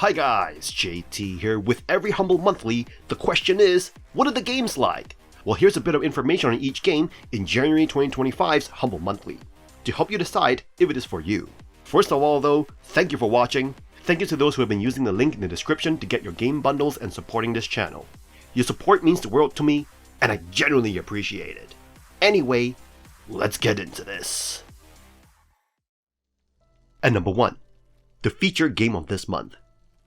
Hi guys, JT here with every Humble Monthly. The question is, what are the games like? Well, here's a bit of information on each game in January 2025's Humble Monthly, to help you decide if it is for you. First of all though, thank you for watching. Thank you to those who have been using the link in the description to get your game bundles and supporting this channel. Your support means the world to me, and I genuinely appreciate it. Anyway, let's get into this. And number 1, the featured game of this month,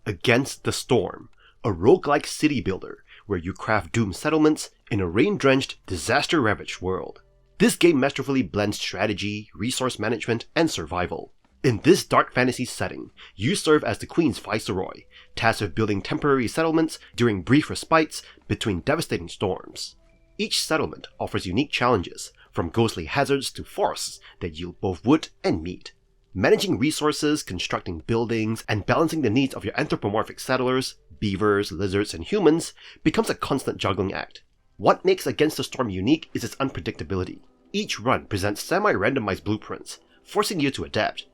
Against the Storm, a roguelike city builder where you craft doomed settlements in a rain-drenched, disaster-ravaged world. This game masterfully blends strategy, resource management, and survival. In this dark fantasy setting, you serve as the Queen's Viceroy, tasked with building temporary settlements during brief respites between devastating storms. Each settlement offers unique challenges, from ghostly hazards to forests that yield both wood and meat. Managing resources, constructing buildings, and balancing the needs of your anthropomorphic settlers, beavers, lizards, and humans becomes a constant juggling act. What makes Against the Storm unique is its unpredictability. Each run presents semi-randomized blueprints, forcing you to adapt.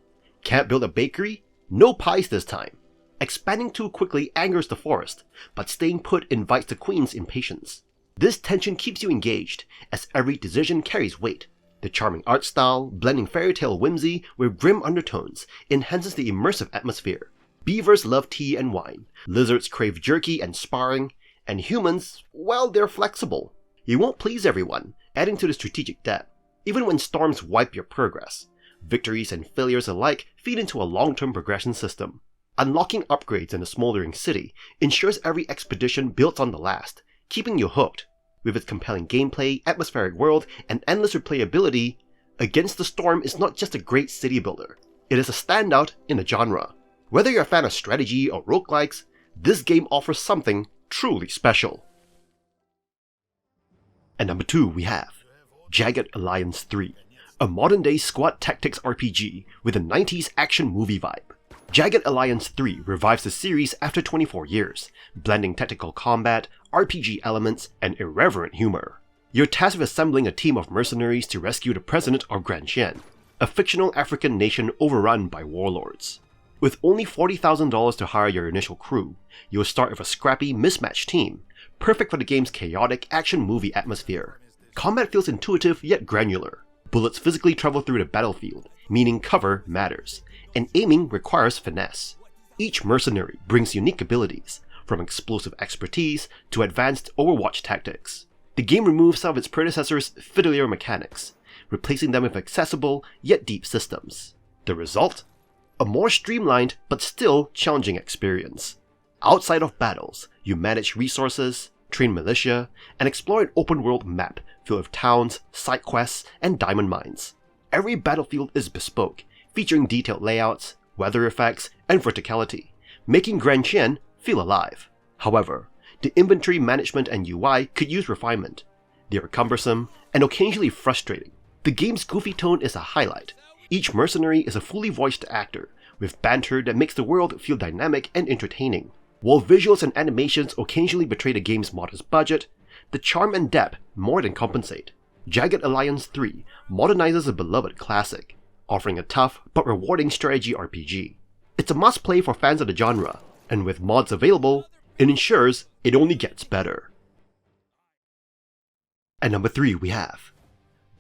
Can't build a bakery? No pies this time. Expanding too quickly angers the forest, but staying put invites the Queen's impatience. This tension keeps you engaged, as every decision carries weight. The charming art style, blending fairy tale whimsy with grim undertones, enhances the immersive atmosphere. Beavers love tea and wine, lizards crave jerky and sparring, and humans, well, they're flexible. You won't please everyone, adding to the strategic depth. Even when storms wipe your progress, victories and failures alike feed into a long-term progression system. Unlocking upgrades in a smoldering city ensures every expedition builds on the last, keeping you hooked. With its compelling gameplay, atmospheric world, and endless replayability, Against the Storm is not just a great city builder, it is a standout in the genre. Whether you're a fan of strategy or roguelikes, this game offers something truly special. And number 2 we have Jagged Alliance 3, a modern-day squad tactics RPG with a 90s action movie vibe. Jagged Alliance 3 revives the series after 24 years, blending tactical combat, RPG elements, and irreverent humor. You're tasked with assembling a team of mercenaries to rescue the president of Grand Chien, a fictional African nation overrun by warlords. With only $40,000 to hire your initial crew, you'll start with a scrappy, mismatched team, perfect for the game's chaotic action movie atmosphere. Combat feels intuitive yet granular. Bullets physically travel through the battlefield, meaning cover matters, and aiming requires finesse. Each mercenary brings unique abilities, from explosive expertise to advanced Overwatch tactics. The game removes some of its predecessor's fiddlier mechanics, replacing them with accessible yet deep systems. The result? A more streamlined but still challenging experience. Outside of battles, you manage resources, train militia, and explore an open-world map filled with towns, side quests, and diamond mines. Every battlefield is bespoke, featuring detailed layouts, weather effects, and verticality, making Grand Chien feel alive. However, the inventory management and UI could use refinement. They are cumbersome and occasionally frustrating. The game's goofy tone is a highlight. Each mercenary is a fully voiced actor, with banter that makes the world feel dynamic and entertaining. While visuals and animations occasionally betray the game's modest budget, the charm and depth more than compensate. Jagged Alliance 3 modernizes a beloved classic, offering a tough but rewarding strategy RPG. It's a must-play for fans of the genre, and with mods available, it ensures it only gets better. At number 3 we have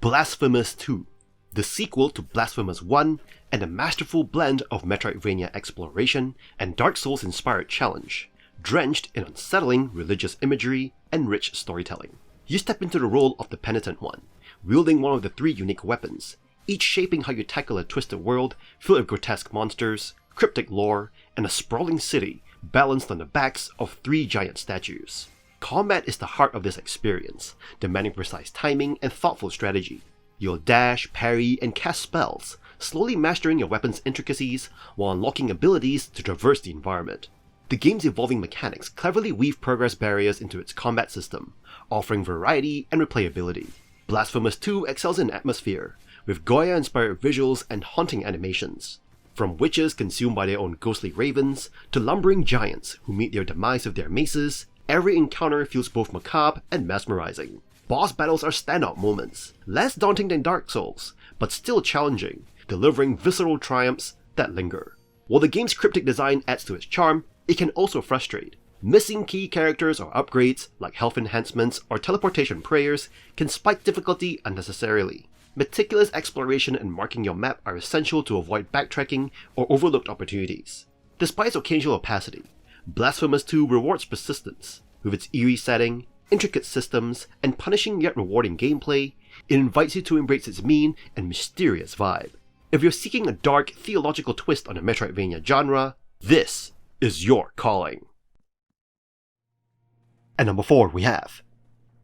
Blasphemous 2, the sequel to Blasphemous 1 and a masterful blend of Metroidvania exploration and Dark Souls-inspired challenge, drenched in unsettling religious imagery and rich storytelling. You step into the role of the Penitent One, wielding one of the 3 unique weapons, each shaping how you tackle a twisted world filled with grotesque monsters, cryptic lore, and a sprawling city balanced on the backs of 3 giant statues. Combat is the heart of this experience, demanding precise timing and thoughtful strategy. You'll dash, parry, and cast spells, slowly mastering your weapon's intricacies while unlocking abilities to traverse the environment. The game's evolving mechanics cleverly weave progress barriers into its combat system, offering variety and replayability. Blasphemous 2 excels in atmosphere, with Goya-inspired visuals and haunting animations. From witches consumed by their own ghostly ravens, to lumbering giants who meet their demise with their maces, every encounter feels both macabre and mesmerizing. Boss battles are standout moments, less daunting than Dark Souls, but still challenging, delivering visceral triumphs that linger. While the game's cryptic design adds to its charm, it can also frustrate. Missing key characters or upgrades, like health enhancements or teleportation prayers, can spike difficulty unnecessarily. Meticulous exploration and marking your map are essential to avoid backtracking or overlooked opportunities. Despite its occasional opacity, Blasphemous 2 rewards persistence. With its eerie setting, intricate systems, and punishing yet rewarding gameplay, it invites you to embrace its mean and mysterious vibe. If you're seeking a dark, theological twist on the Metroidvania genre, this is your calling. At number 4 we have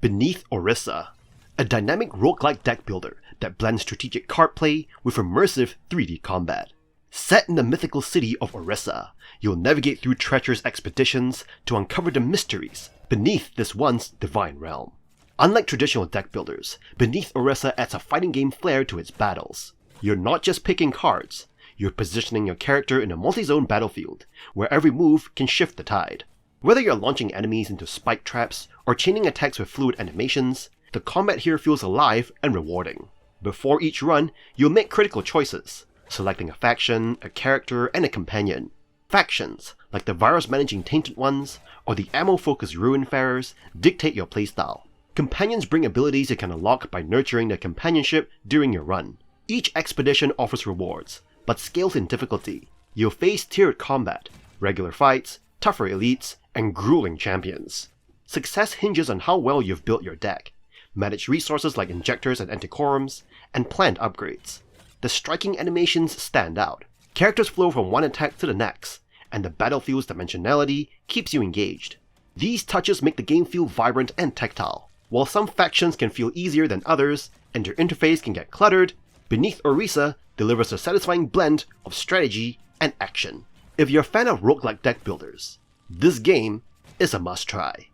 Beneath Oresa, a dynamic roguelike deck builder that blends strategic card play with immersive 3D combat. Set in the mythical city of Oresa, you'll navigate through treacherous expeditions to uncover the mysteries beneath this once divine realm. Unlike traditional deck builders, Beneath Oresa adds a fighting game flair to its battles. You're not just picking cards, you're positioning your character in a multi-zone battlefield, where every move can shift the tide. Whether you're launching enemies into spike traps or chaining attacks with fluid animations, the combat here feels alive and rewarding. Before each run, you'll make critical choices, selecting a faction, a character, and a companion. Factions, like the virus-managing Tainted Ones or the ammo-focused Ruinfarers, dictate your playstyle. Companions bring abilities you can unlock by nurturing their companionship during your run. Each expedition offers rewards, but scales in difficulty. You'll face tiered combat, regular fights, tougher elites, and grueling champions. Success hinges on how well you've built your deck, managed resources like injectors and antiquorums, and planned upgrades. The striking animations stand out. Characters flow from one attack to the next, and the battlefield's dimensionality keeps you engaged. These touches make the game feel vibrant and tactile. While some factions can feel easier than others, and their interface can get cluttered, Beneath Oresa delivers a satisfying blend of strategy and action. If you're a fan of roguelike deck builders, this game is a must-try.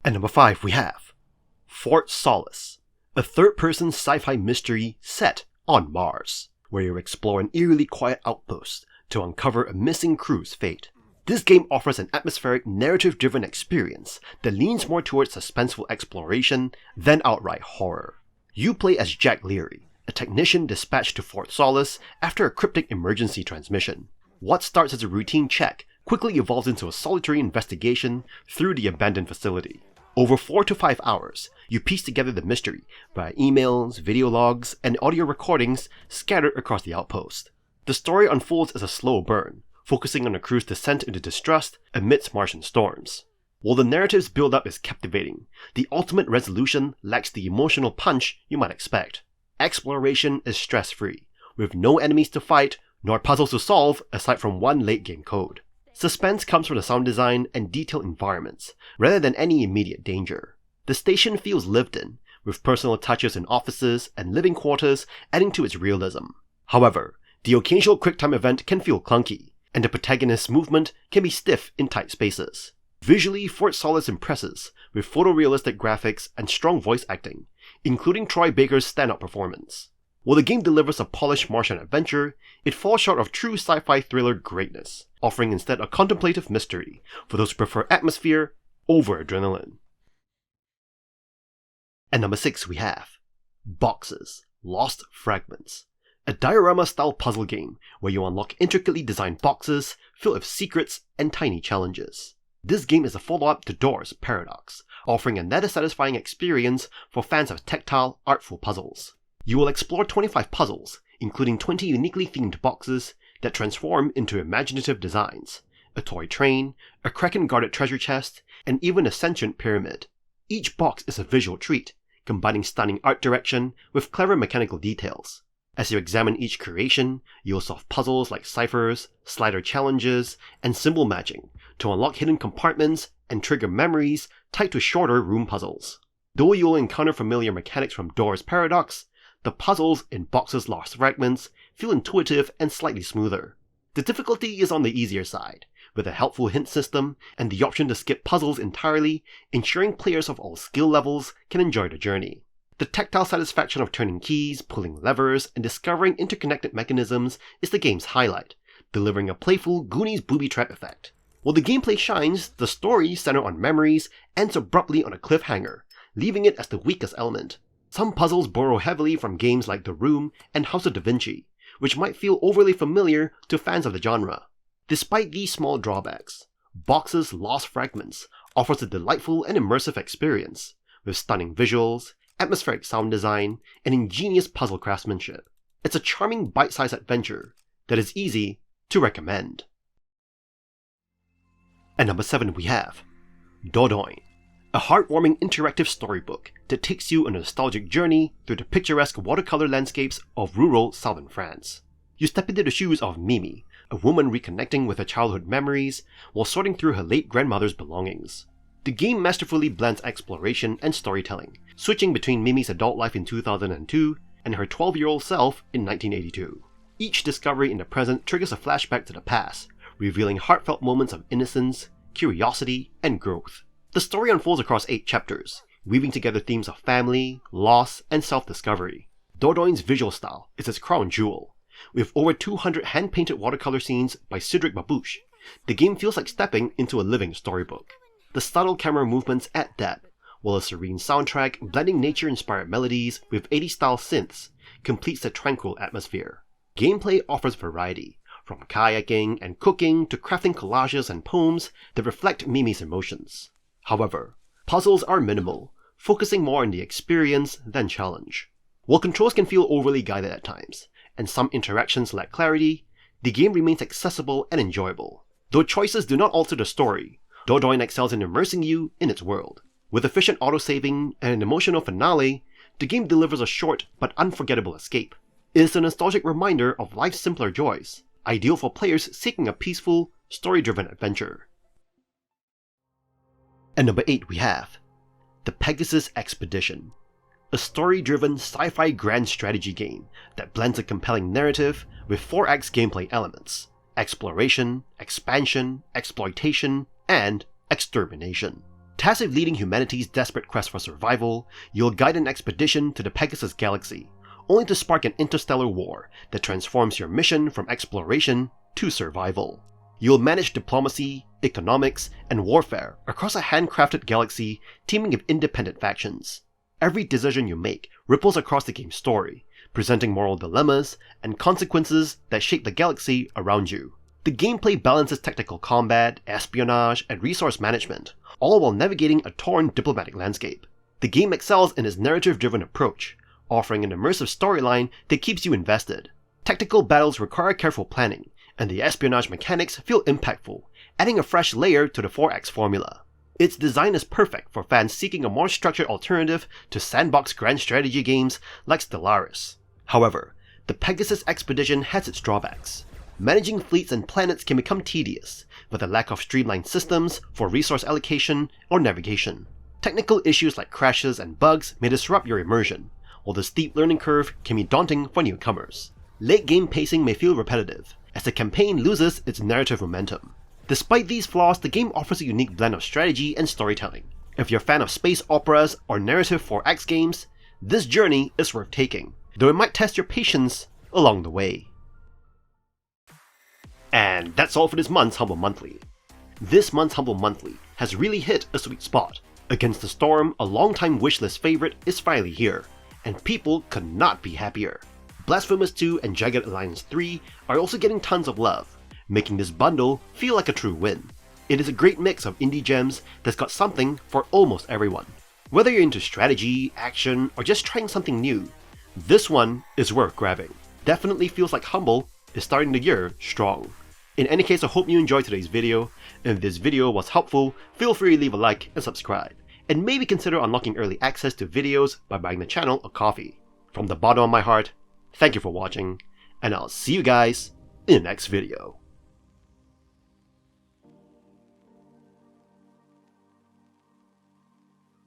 At number 5 we have Fort Solis, a third-person sci-fi mystery set on Mars, where you explore an eerily quiet outpost to uncover a missing crew's fate. This game offers an atmospheric, narrative-driven experience that leans more towards suspenseful exploration than outright horror. You play as Jack Leary, a technician dispatched to Fort Solis after a cryptic emergency transmission. What starts as a routine check quickly evolves into a solitary investigation through the abandoned facility. Over 4 to 5 hours, you piece together the mystery via emails, video logs, and audio recordings scattered across the outpost. The story unfolds as a slow burn, focusing on the crew's descent into distrust amidst Martian storms. While the narrative's build-up is captivating, the ultimate resolution lacks the emotional punch you might expect. Exploration is stress-free, with no enemies to fight nor puzzles to solve aside from one late-game code. Suspense comes from the sound design and detailed environments, rather than any immediate danger. The station feels lived in, with personal touches in offices and living quarters adding to its realism. However, the occasional quick-time event can feel clunky, and the protagonist's movement can be stiff in tight spaces. Visually, Fort Solis impresses, with photorealistic graphics and strong voice acting, including Troy Baker's standout performance. While the game delivers a polished Martian adventure, it falls short of true sci-fi thriller greatness, offering instead a contemplative mystery for those who prefer atmosphere over adrenaline. At number 6 we have Boxes, Lost Fragments, a diorama-style puzzle game where you unlock intricately designed boxes filled with secrets and tiny challenges. This game is a follow-up to Door's Paradox, offering another satisfying experience for fans of tactile, artful puzzles. You will explore 25 puzzles, including 20 uniquely themed boxes that transform into imaginative designs, a toy train, a Kraken-guarded treasure chest, and even a sentient pyramid. Each box is a visual treat, combining stunning art direction with clever mechanical details. As you examine each creation, you'll solve puzzles like ciphers, slider challenges, and symbol matching to unlock hidden compartments and trigger memories tied to shorter room puzzles. Though you'll encounter familiar mechanics from Door's Paradox, the puzzles in Boxes Lost Fragments feel intuitive and slightly smoother. The difficulty is on the easier side, with a helpful hint system and the option to skip puzzles entirely, ensuring players of all skill levels can enjoy the journey. The tactile satisfaction of turning keys, pulling levers, and discovering interconnected mechanisms is the game's highlight, delivering a playful Goonies booby trap effect. While the gameplay shines, the story, centered on memories, ends abruptly on a cliffhanger, leaving it as the weakest element. Some puzzles borrow heavily from games like The Room and House of Da Vinci, which might feel overly familiar to fans of the genre. Despite these small drawbacks, Box's Lost Fragments offers a delightful and immersive experience, with stunning visuals, atmospheric sound design, and ingenious puzzle craftsmanship. It's a charming bite-sized adventure that is easy to recommend. At number 7 we have Dordogne, a heartwarming interactive storybook that takes you on a nostalgic journey through the picturesque watercolor landscapes of rural southern France. You step into the shoes of Mimi, a woman reconnecting with her childhood memories while sorting through her late grandmother's belongings. The game masterfully blends exploration and storytelling, switching between Mimi's adult life in 2002 and her 12-year-old self in 1982. Each discovery in the present triggers a flashback to the past, revealing heartfelt moments of innocence, curiosity, and growth. The story unfolds across 8 chapters, weaving together themes of family, loss, and self-discovery. Dordoigne's visual style is its crown jewel. With over 200 hand-painted watercolor scenes by Cédric Babouche, the game feels like stepping into a living storybook. The subtle camera movements add depth, while a serene soundtrack blending nature-inspired melodies with 80s-style synths completes the tranquil atmosphere. Gameplay offers variety, from kayaking and cooking to crafting collages and poems that reflect Mimi's emotions. However, puzzles are minimal, focusing more on the experience than challenge. While controls can feel overly guided at times, and some interactions lack clarity, the game remains accessible and enjoyable. Though choices do not alter the story, Dordogne excels in immersing you in its world. With efficient autosaving and an emotional finale, the game delivers a short but unforgettable escape. It is a nostalgic reminder of life's simpler joys, ideal for players seeking a peaceful, story-driven adventure. At number 8 we have the Pegasus Expedition, a story-driven sci-fi grand strategy game that blends a compelling narrative with 4X gameplay elements: exploration, expansion, exploitation, and extermination. Tasked with leading humanity's desperate quest for survival, you'll guide an expedition to the Pegasus Galaxy, only to spark an interstellar war that transforms your mission from exploration to survival. You'll manage diplomacy, economics, and warfare across a handcrafted galaxy teeming with independent factions. Every decision you make ripples across the game's story, presenting moral dilemmas and consequences that shape the galaxy around you. The gameplay balances tactical combat, espionage, and resource management, all while navigating a torn diplomatic landscape. The game excels in its narrative-driven approach, offering an immersive storyline that keeps you invested. Tactical battles require careful planning, and the espionage mechanics feel impactful, adding a fresh layer to the 4X formula. Its design is perfect for fans seeking a more structured alternative to sandbox grand strategy games like Stellaris. However, the Pegasus Expedition has its drawbacks. Managing fleets and planets can become tedious, with a lack of streamlined systems for resource allocation or navigation. Technical issues like crashes and bugs may disrupt your immersion, while the steep learning curve can be daunting for newcomers. Late game pacing may feel repetitive, as the campaign loses its narrative momentum. Despite these flaws, the game offers a unique blend of strategy and storytelling. If you're a fan of space operas or narrative 4X games, this journey is worth taking, though it might test your patience along the way. And that's all for this month's Humble Monthly. This month's Humble Monthly has really hit a sweet spot. Against the Storm, a longtime wishlist favorite, is finally here, and people could not be happier. Blasphemous 2 and Jagged Alliance 3 are also getting tons of love, making this bundle feel like a true win. It is a great mix of indie gems that's got something for almost everyone. Whether you're into strategy, action, or just trying something new, this one is worth grabbing. Definitely feels like Humble is starting the year strong. In any case, I hope you enjoyed today's video, and if this video was helpful, feel free to leave a like and subscribe, and maybe consider unlocking early access to videos by buying the channel a coffee. From the bottom of my heart, thank you for watching, and I'll see you guys in the next video.